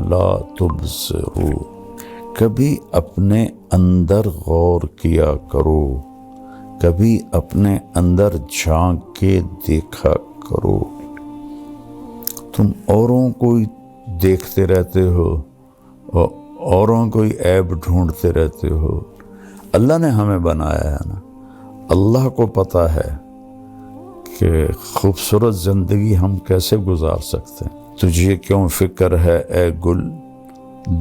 لا تبصرون، کبھی اپنے اندر غور کیا کرو، کبھی اپنے اندر جھانک کے دیکھا کرو۔ تم اوروں کو دیکھتے رہتے ہو اور اوروں کو عیب ڈھونڈتے رہتے ہو۔ اللہ نے ہمیں بنایا ہے نا، اللہ کو پتہ ہے کہ خوبصورت زندگی ہم کیسے گزار سکتے ہیں۔ تجھے کیوں فکر ہے اے گل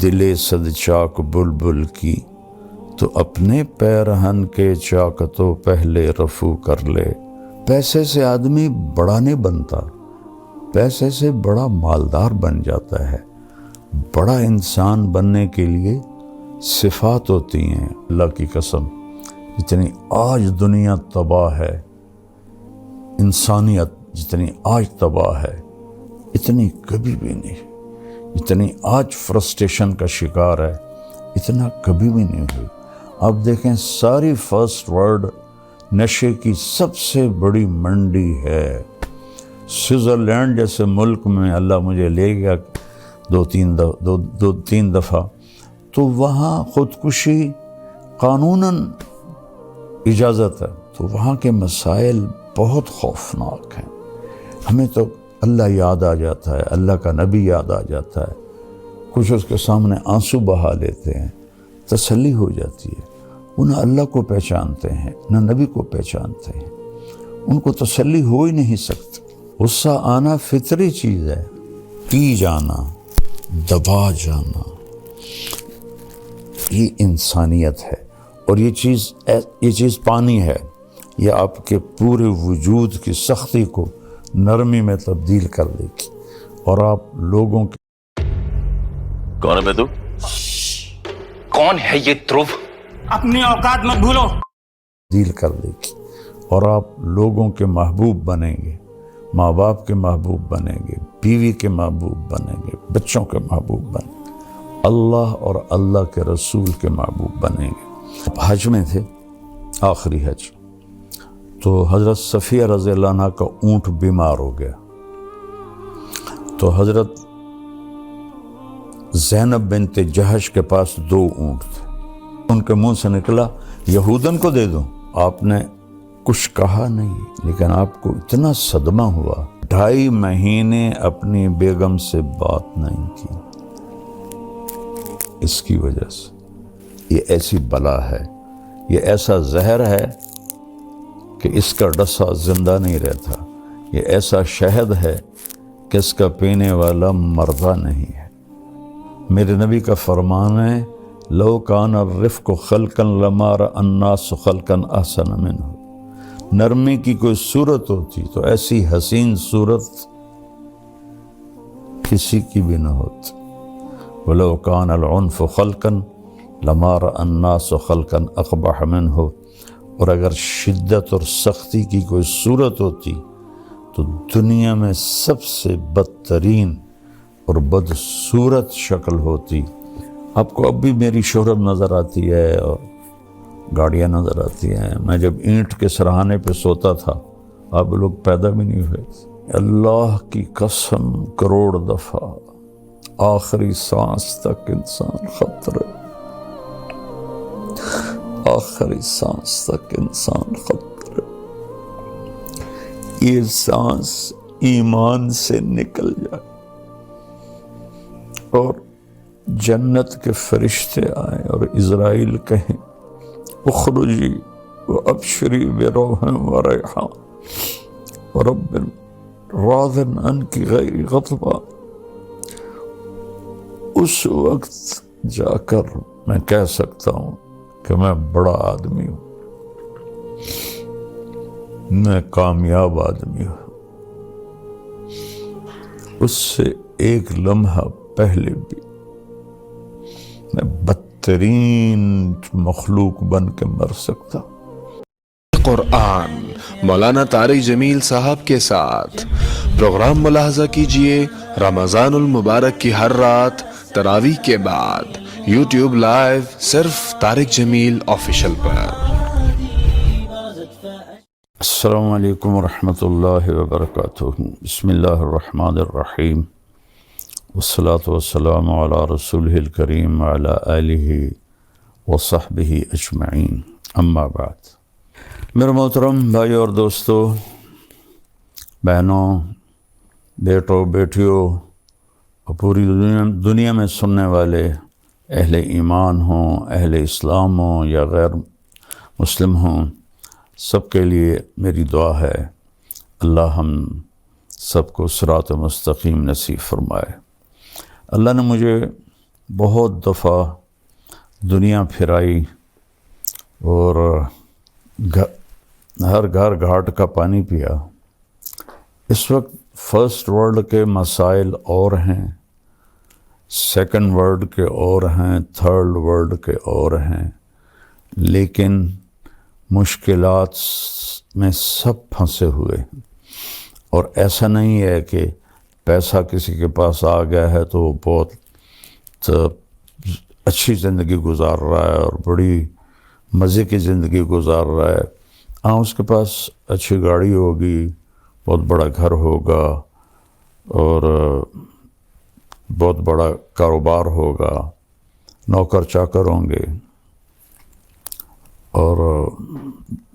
دل صد چاک بلبل کی، تو اپنے پیرہن کے چاکتوں پہلے رفو کر لے۔ پیسے سے آدمی بڑا نہیں بنتا، پیسے سے بڑا مالدار بن جاتا ہے۔ بڑا انسان بننے کے لیے صفات ہوتی ہیں۔ اللہ کی قسم، جتنی آج دنیا تباہ ہے، انسانیت جتنی آج تباہ ہے، اتنی کبھی بھی نہیں۔ جتنی آج فرسٹریشن کا شکار ہے، اتنا کبھی بھی نہیں ہوئی۔ اب دیکھیں، ساری فرسٹ ورلڈ نشے کی سب سے بڑی منڈی ہے۔ سوئٹزرلینڈ جیسے ملک میں اللہ مجھے لے گیا دو تین دفعہ، تو وہاں خودکشی قانوناً اجازت ہے، تو وہاں کے مسائل بہت خوفناک ہیں۔ ہمیں تو اللہ یاد آ جاتا ہے، اللہ کا نبی یاد آ جاتا ہے، کچھ اس کے سامنے آنسو بہا لیتے ہیں، تسلی ہو جاتی ہے۔ وہ نہ اللہ کو پہچانتے ہیں نہ نبی کو پہچانتے ہیں، ان کو تسلی ہو ہی نہیں سکتی۔ غصہ آنا فطری چیز ہے، پی جانا، دبا جانا، یہ انسانیت ہے۔ اور یہ چیز پانی ہے، یہ آپ کے پورے وجود کی سختی کو نرمی میں تبدیل کر دے گی، اور آپ لوگوں کے کون ہے تو؟ کون ہے یہ دھرو؟ اپنی اوقات مت بھولو۔ تبدیل کر دے گی، اور آپ لوگوں کے محبوب بنیں گے، ماں باپ کے محبوب بنیں گے، بیوی کے محبوب بنیں گے، بچوں کے محبوب بنیں گے، اللہ اور اللہ کے رسول کے محبوب بنیں گے۔ حج میں تھے، آخری حج، تو حضرت صفیہ رضی اللہ عنہ کا اونٹ بیمار ہو گیا، تو حضرت زینب بنت جہش کے پاس 2 اونٹ تھے۔ ان کے منہ سے نکلا یہودن کو دے دوں۔ آپ نے کچھ کہا نہیں، لیکن آپ کو اتنا صدمہ ہوا، 2.5 مہینے اپنی بیگم سے بات نہیں کی، اس کی وجہ سے۔ یہ ایسی بلا ہے، یہ ایسا زہر ہے کہ اس کا ڈسا زندہ نہیں رہتا، یہ ایسا شہد ہے کہ اس کا پینے والا مردہ نہیں ہے۔ میرے نبی کا فرمان ہے، لو کان الرفق خلقا لما رأى الناس خلقا احسن منه۔ نرمی کی کوئی صورت ہوتی تو ایسی حسین صورت کسی کی بھی نہ ہوتی۔ ولو کان العنف خلقا لما رأى الناس خلقا اقبح منه۔ اور اگر شدت اور سختی کی کوئی صورت ہوتی تو دنیا میں سب سے بدترین اور بدصورت شکل ہوتی۔ آپ کو اب بھی میری شہرت نظر آتی ہے اور گاڑیاں نظر آتی ہیں۔ میں جب اینٹ کے سرہانے پہ سوتا تھا، آپ لوگ پیدا بھی نہیں ہوئے۔ اللہ کی قسم کروڑ دفعہ، آخری سانس تک انسان خطرے، آخری سانس تک انسان خطرے۔ یہ سانس ایمان سے نکل جائے اور جنت کے فرشتے آئیں اور اسرائیل کہیں اخرجی وابشری بروح وریحان ورب راض عنک غیر غضبان، اس وقت جا کر میں کہہ سکتا ہوں کہ میں بڑا آدمی ہوں، میں کامیاب آدمی ہوں۔ اس سے ایک لمحہ پہلے بھی میں بدترین مخلوق بن کے مر سکتا۔ قرآن مولانا طارق جمیل صاحب کے ساتھ پروگرام ملاحظہ کیجئے رمضان المبارک کی ہر رات تراویح کے بعد یوٹیوب لائیو صرف طارق جمیل آفیشل پر۔ السلام علیکم ورحمۃ اللہ وبرکاتہ۔ بسم اللہ الرحمن الرحیم، والصلاة والسلام علی رسولہ الکریم وعلی آلہ وصحبہ اجمعین، اما بعد۔ میرے محترم بھائیو اور دوستو، بہنوں، بیٹوں، بیٹیوں اور پوری دنیا میں سننے والے اہل ایمان ہوں، اہل اسلام ہوں یا غیر مسلم ہوں، سب کے لیے میری دعا ہے اللہ ہم سب کو صراط مستقیم نصیب فرمائے۔ اللہ نے مجھے بہت دفعہ دنیا پھرائی اور ہر گھر گھاٹ کا پانی پیا۔ اس وقت فرسٹ ورلڈ کے مسائل اور ہیں، سیکنڈ ورلڈ کے اور ہیں، تھرڈ ورلڈ کے اور ہیں، لیکن مشکلات میں سب پھنسے ہوئے ہیں۔ اور ایسا نہیں ہے کہ پیسہ کسی کے پاس آ گیا ہے تو وہ بہت اچھی زندگی گزار رہا ہے اور بڑی مزے کی زندگی گزار رہا ہے۔ ہاں، اس کے پاس اچھی گاڑی ہوگی، بہت بڑا گھر ہوگا اور بہت بڑا کاروبار ہوگا، نوکر چاکر ہوں گے اور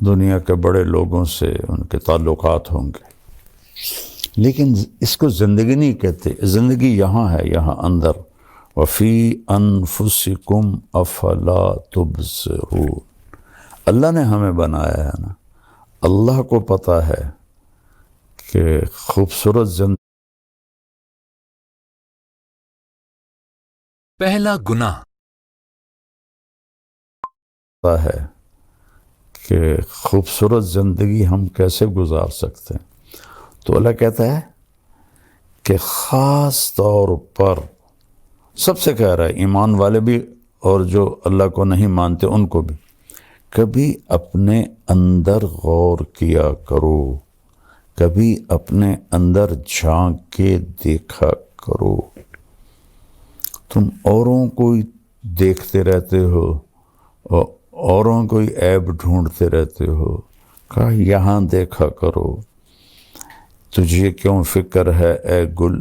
دنیا کے بڑے لوگوں سے ان کے تعلقات ہوں گے، لیکن اس کو زندگی نہیں کہتے۔ زندگی یہاں ہے، یہاں اندر، وفی انفسکم افلا تبصرون۔ اللہ نے ہمیں بنایا ہے نا، اللہ کو پتہ ہے کہ خوبصورت زندگی پہلا گناہ ہے کہ خوبصورت زندگی ہم کیسے گزار سکتے ہیں۔ تو اللہ کہتا ہے کہ خاص طور پر سب سے کہہ رہا ہے، ایمان والے بھی اور جو اللہ کو نہیں مانتے ان کو بھی، کبھی اپنے اندر غور کیا کرو، کبھی اپنے اندر جھانک کے دیکھا کرو۔ تم اوروں کو دیکھتے رہتے ہو اور اوروں کو عیب ڈھونڈتے رہتے ہو، کہا یہاں دیکھا کرو۔ تجھے کیوں فکر ہے اے گل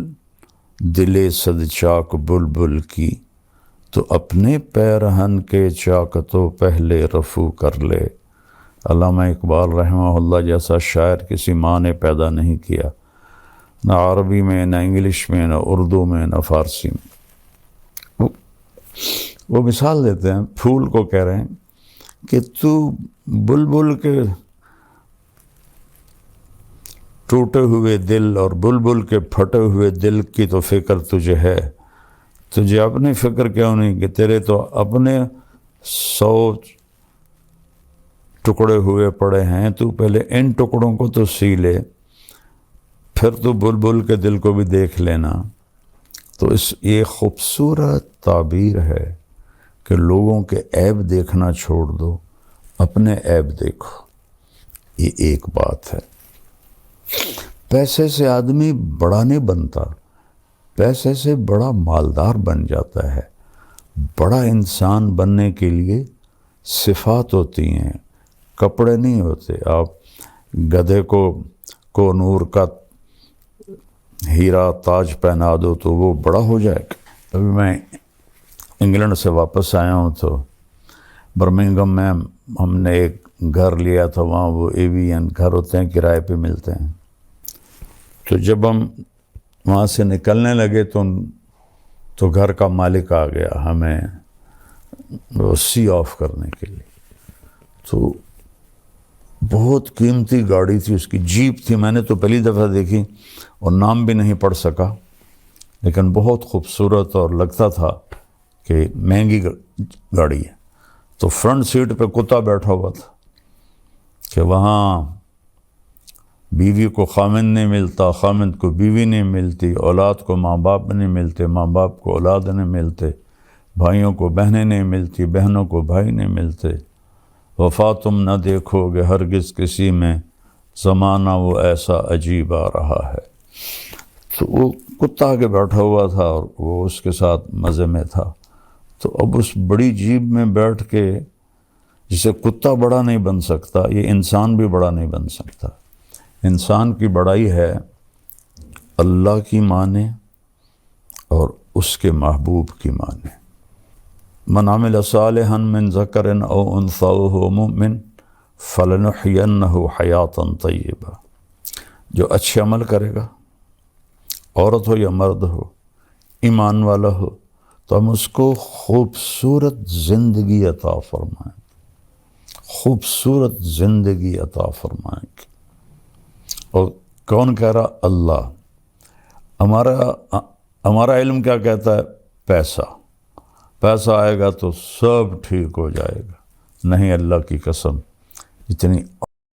دل صد چاک بلبل کی، تو اپنے پیرہن کے چاک تو پہلے رفو کر لے۔ علامہ اقبال رحمہ اللہ جیسا شاعر کسی ماں نے پیدا نہیں کیا، نہ عربی میں، نہ انگلش میں، نہ اردو میں، نہ فارسی میں۔ وہ مثال دیتے ہیں، پھول کو کہہ رہے ہیں کہ تو بلبل کے ٹوٹے ہوئے دل اور بلبل کے پھٹے ہوئے دل کی تو فکر تجھے ہے، تجھے اپنی فکر کیوں نہیں کہ تیرے تو اپنے 100 ٹکڑے ہوئے پڑے ہیں، تو پہلے ان ٹکڑوں کو تو سی لے، پھر تو بلبل کے دل کو بھی دیکھ لینا۔ تو یہ خوبصورت تعبیر ہے کہ لوگوں کے عیب دیکھنا چھوڑ دو، اپنے عیب دیکھو۔ یہ ایک بات ہے۔ پیسے سے آدمی بڑا نہیں بنتا، پیسے سے بڑا مالدار بن جاتا ہے۔ بڑا انسان بننے کے لیے صفات ہوتی ہیں، کپڑے نہیں ہوتے۔ آپ گدھے کو نور کا ہیرا تاج پہنا دو تو وہ بڑا ہو جائے گا۔ ابھی میں انگلینڈ سے واپس آیا ہوں تو برمنگھم میں ہم نے ایک گھر لیا تھا، وہاں وہ ایوین گھر ہوتے ہیں، کرائے پہ ملتے ہیں۔ تو جب ہم وہاں سے نکلنے لگے تو گھر کا مالک آ گیا ہمیں سی آف کرنے کے لیے۔ تو بہت قیمتی گاڑی تھی، اس کی جیپ تھی، میں نے تو پہلی دفعہ دیکھی اور نام بھی نہیں پڑھ سکا، لیکن بہت خوبصورت اور لگتا تھا کہ مہنگی گاڑی ہے۔ تو فرنٹ سیٹ پہ کتا بیٹھا ہوا تھا کہ وہاں بیوی کو خامند نہیں ملتا، خامند کو بیوی نہیں ملتی، اولاد کو ماں باپ نہیں ملتے، ماں باپ کو اولاد نہیں ملتے، بھائیوں کو بہنیں نہیں ملتی، بہنوں کو بھائی نہیں ملتے۔ وفا تم نہ دیکھو گے ہرگز کسی میں، زمانہ وہ ایسا عجیب آ رہا ہے۔ تو وہ کتا آگے بیٹھا ہوا تھا اور وہ اس کے ساتھ مزے میں تھا۔ تو اب اس بڑی جیب میں بیٹھ کے، جسے کتا بڑا نہیں بن سکتا، یہ انسان بھی بڑا نہیں بن سکتا۔ انسان کی بڑائی ہے اللہ کی مانے، اور اس کے محبوب کی مانیں۔ من عمل صالحا من ذکر او انثی وہو مؤمن فلنحینہ حیاتا طیبہ، جو اچھے عمل کرے گا، عورت ہو یا مرد ہو، ایمان والا ہو، تو ہم اس کو خوبصورت زندگی عطا فرمائیں، خوبصورت زندگی عطا فرمائیں گے۔ اور کون کہہ رہا؟ اللہ۔ ہمارا علم کیا کہتا ہے؟ پیسہ آئے گا تو سب ٹھیک ہو جائے گا۔ نہیں، اللہ کی قسم، جتنی